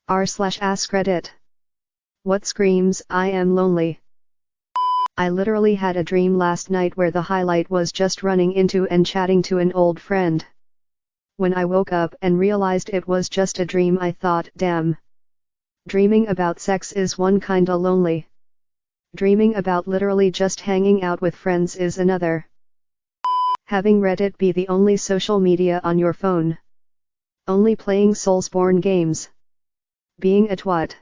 r/AskReddit. What screams, I am lonely. I literally had a dream last night where the highlight was just running into and chatting to an old friend. When I woke up and realized it was just a dream, I thought, damn. Dreaming about sex is one kinda lonely. Dreaming about literally just hanging out with friends is another. Having Reddit be the only social media on your phone. Only playing Soulsborne games. Being a twat.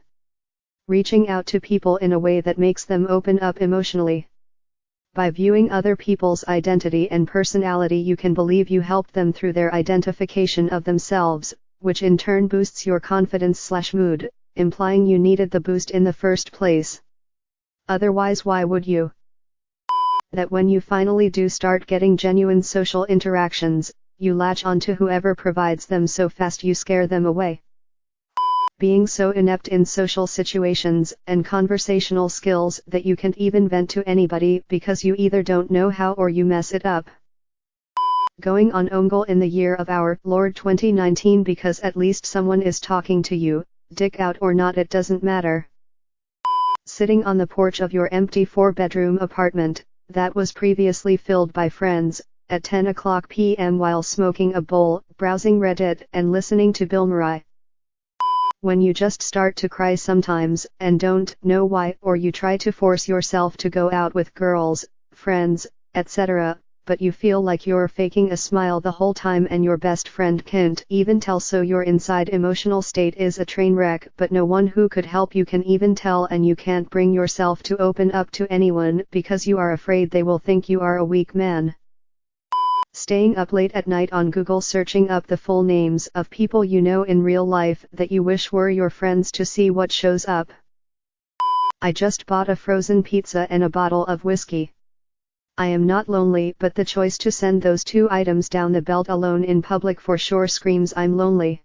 Reaching out to people in a way that makes them open up emotionally. By viewing other people's identity and personality, you can believe you helped them through their identification of themselves, which in turn boosts your confidence/mood, implying you needed the boost in the first place. Otherwise, why would you? That when you finally do start getting genuine social interactions, you latch onto whoever provides them so fast you scare them away. Being so inept in social situations and conversational skills that you can't even vent to anybody because you either don't know how or you mess it up. Going on Omegle in the year of our Lord 2019 because at least someone is talking to you, dick out or not, it doesn't matter. Sitting on the porch of your empty 4-bedroom apartment, that was previously filled by friends, at 10:00 p.m. while smoking a bowl, browsing Reddit and listening to Bill Murray. When you just start to cry sometimes and don't know why, or you try to force yourself to go out with girls, friends, etc., but you feel like you're faking a smile the whole time and your best friend can't even tell, so your inside emotional state is a train wreck, but no one who could help you can even tell, and you can't bring yourself to open up to anyone because you are afraid they will think you are a weak man. Staying up late at night on Google searching up the full names of people you know in real life that you wish were your friends to see what shows up. I just bought a frozen pizza and a bottle of whiskey. I am not lonely, but the choice to send those 2 items down the belt alone in public for sure screams I'm lonely.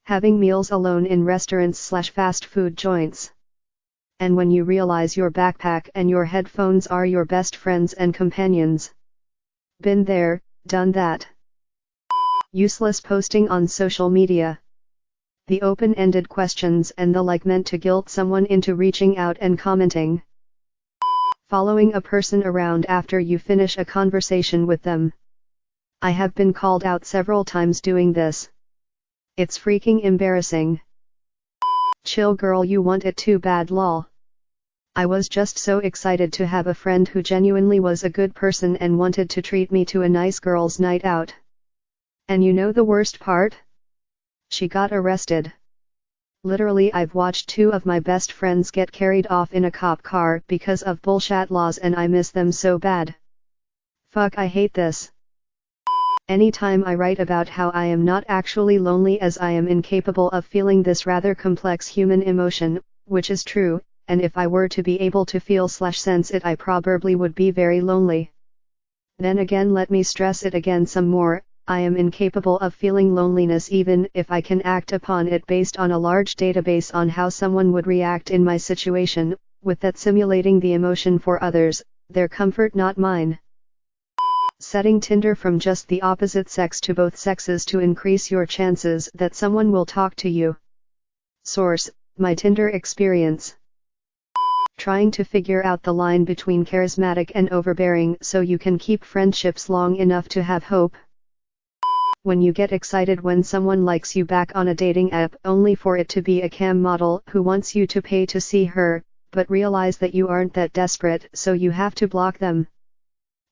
Having meals alone in restaurants/fast food joints. And when you realize your backpack and your headphones are your best friends and companions. Been there, done that. Useless posting on social media. The open-ended questions and the like meant to guilt someone into reaching out and commenting. Following a person around after you finish a conversation with them. I have been called out several times doing this. It's freaking embarrassing. Chill girl, you want it too bad lol. I was just so excited to have a friend who genuinely was a good person and wanted to treat me to a nice girls' night out. And you know the worst part? She got arrested. Literally, I've watched 2 of my best friends get carried off in a cop car because of bullshit laws and I miss them so bad. Fuck, I hate this. Anytime I write about how I am not actually lonely as I am incapable of feeling this rather complex human emotion, which is true, and if I were to be able to feel/sense it I probably would be very lonely. Then again, let me stress it again some more, I am incapable of feeling loneliness even if I can act upon it based on a large database on how someone would react in my situation, with that simulating the emotion for others, their comfort not mine. Setting Tinder from just the opposite sex to both sexes to increase your chances that someone will talk to you. Source, my Tinder experience. Trying to figure out the line between charismatic and overbearing so you can keep friendships long enough to have hope. When you get excited when someone likes you back on a dating app only for it to be a cam model who wants you to pay to see her, but realize that you aren't that desperate so you have to block them.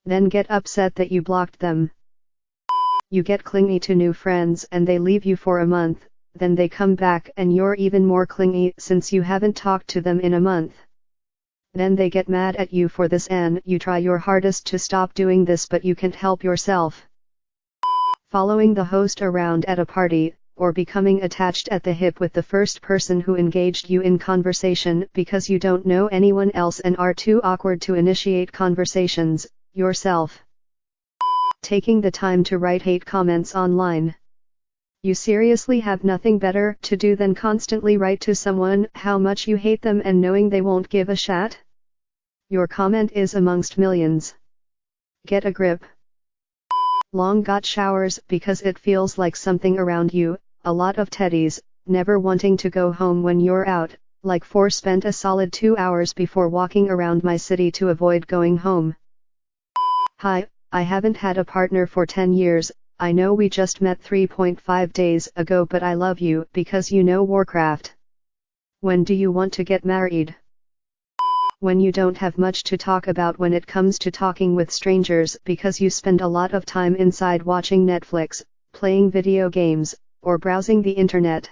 Then get upset that you blocked them. You get clingy to new friends and they leave you for a month, then they come back and you're even more clingy since you haven't talked to them in a month. Then they get mad at you for this and you try your hardest to stop doing this but you can't help yourself. Following the host around at a party, or becoming attached at the hip with the first person who engaged you in conversation because you don't know anyone else and are too awkward to initiate conversations, yourself. Taking the time to write hate comments online. You seriously have nothing better to do than constantly write to someone how much you hate them and knowing they won't give a shit? Your comment is amongst millions. Get a grip. Long got showers because it feels like something around you, a lot of teddies, never wanting to go home when you're out, like 4 spent a solid 2 hours before walking around my city to avoid going home. Hi, I haven't had a partner for 10 years, I know we just met 3.5 days ago, but I love you because you know Warcraft. When do you want to get married? When you don't have much to talk about when it comes to talking with strangers because you spend a lot of time inside watching Netflix, playing video games, or browsing the internet.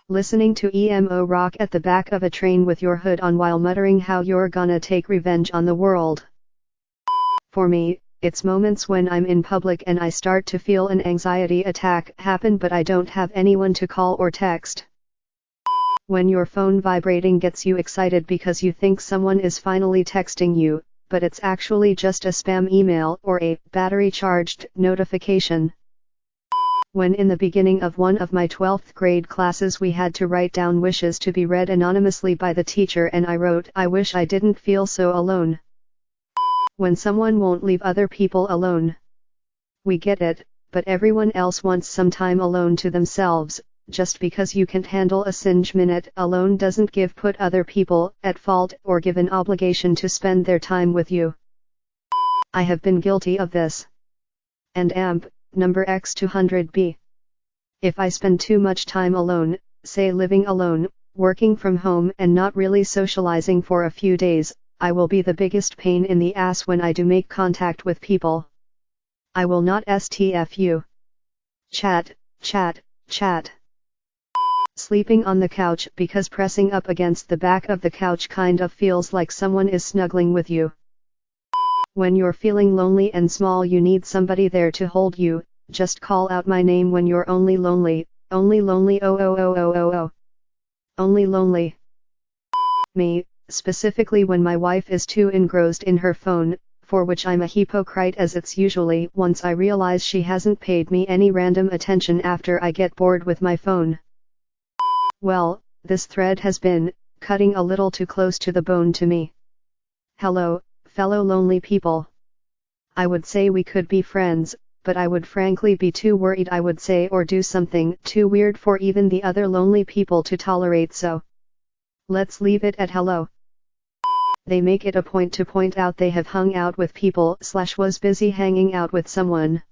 Listening to emo rock at the back of a train with your hood on while muttering how you're gonna take revenge on the world. For me, it's moments when I'm in public and I start to feel an anxiety attack happen but I don't have anyone to call or text. When your phone vibrating gets you excited because you think someone is finally texting you, but it's actually just a spam email or a battery-charged notification. When in the beginning of one of my 12th grade classes we had to write down wishes to be read anonymously by the teacher and I wrote, "I wish I didn't feel so alone." When someone won't leave other people alone. We get it, but everyone else wants some time alone to themselves. Just because you can't handle a singe minute alone doesn't put other people at fault or give an obligation to spend their time with you. I have been guilty of this. And number X200B. If I spend too much time alone, say living alone, working from home and not really socializing for a few days, I will be the biggest pain in the ass when I do make contact with people. I will not STFU. Chat, chat, chat. Sleeping on the couch because pressing up against the back of the couch kind of feels like someone is snuggling with you. When you're feeling lonely and small you need somebody there to hold you, just call out my name when you're only lonely, oh oh oh oh oh oh. Only lonely. Me, specifically when my wife is too engrossed in her phone, for which I'm a hypocrite as it's usually once I realize she hasn't paid me any random attention after I get bored with my phone. Well, this thread has been cutting a little too close to the bone to me. Hello, fellow lonely people. I would say we could be friends, but I would frankly be too worried I would say or do something too weird for even the other lonely people to tolerate, so let's leave it at hello. They make it a point to point out they have hung out with people / was busy hanging out with someone.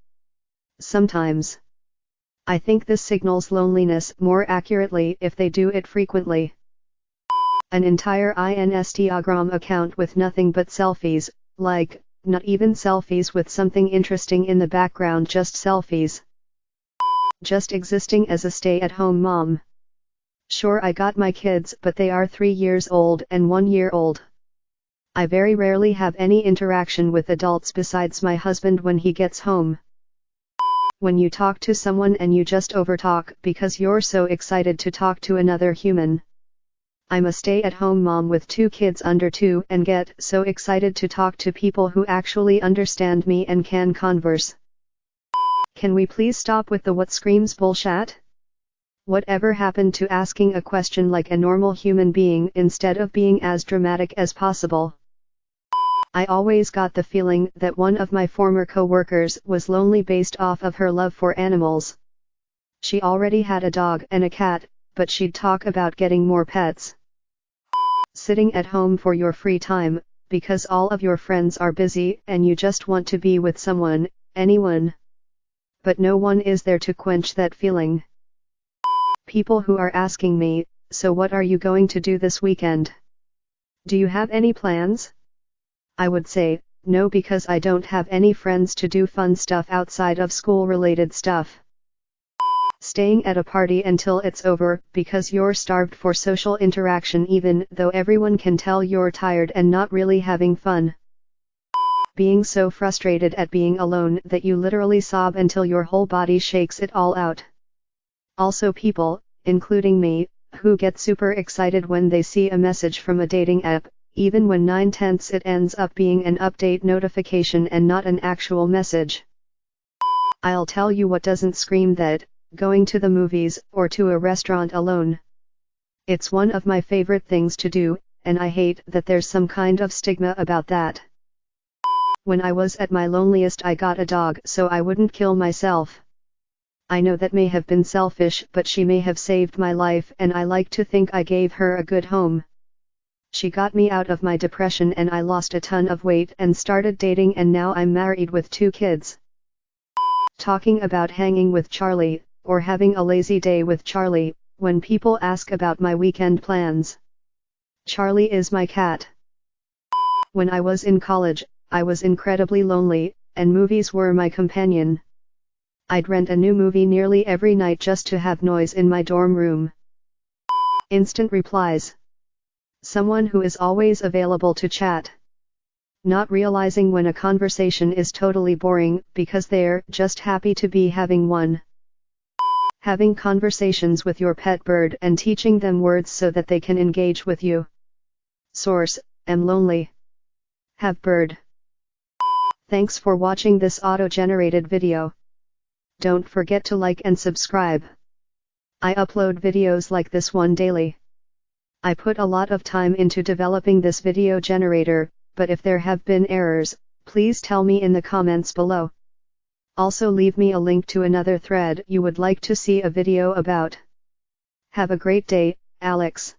Sometimes. I think this signals loneliness more accurately if they do it frequently. An entire Instagram account with nothing but selfies, like, not even selfies with something interesting in the background, just selfies. Just existing as a stay-at-home mom. Sure, I got my kids, but they are 3 years old and 1 year old. I very rarely have any interaction with adults besides my husband when he gets home. When you talk to someone and you just overtalk because you're so excited to talk to another human. I'm a stay-at-home mom with 2 kids under 2 and get so excited to talk to people who actually understand me and can converse. Can we please stop with the what screams bullshit? Whatever happened to asking a question like a normal human being instead of being as dramatic as possible? I always got the feeling that one of my former co-workers was lonely based off of her love for animals. She already had a dog and a cat, but she'd talk about getting more pets. Sitting at home for your free time, because all of your friends are busy and you just want to be with someone, anyone. But no one is there to quench that feeling. People who are asking me, so what are you going to do this weekend? Do you have any plans? I would say, no, because I don't have any friends to do fun stuff outside of school-related stuff. Staying at a party until it's over because you're starved for social interaction even though everyone can tell you're tired and not really having fun. Being so frustrated at being alone that you literally sob until your whole body shakes it all out. Also people, including me, who get super excited when they see a message from a dating app, even when 9/10 it ends up being an update notification and not an actual message. I'll tell you what doesn't scream that, going to the movies or to a restaurant alone. It's one of my favorite things to do, and I hate that there's some kind of stigma about that. When I was at my loneliest I got a dog so I wouldn't kill myself. I know that may have been selfish, but she may have saved my life, and I like to think I gave her a good home. She got me out of my depression and I lost a ton of weight and started dating, and now I'm married with 2 kids. Talking about hanging with Charlie, or having a lazy day with Charlie, when people ask about my weekend plans. Charlie is my cat. When I was in college, I was incredibly lonely, and movies were my companion. I'd rent a new movie nearly every night just to have noise in my dorm room. Instant replies. Someone who is always available to chat. Not realizing when a conversation is totally boring, because they're just happy to be having one. Having conversations with your pet bird and teaching them words so that they can engage with you. Source: am lonely. Have bird. Thanks for watching this auto-generated video. Don't forget to like and subscribe. I upload videos like this one daily. I put a lot of time into developing this video generator, but if there have been errors, please tell me in the comments below. Also leave me a link to another thread you would like to see a video about. Have a great day, Alex.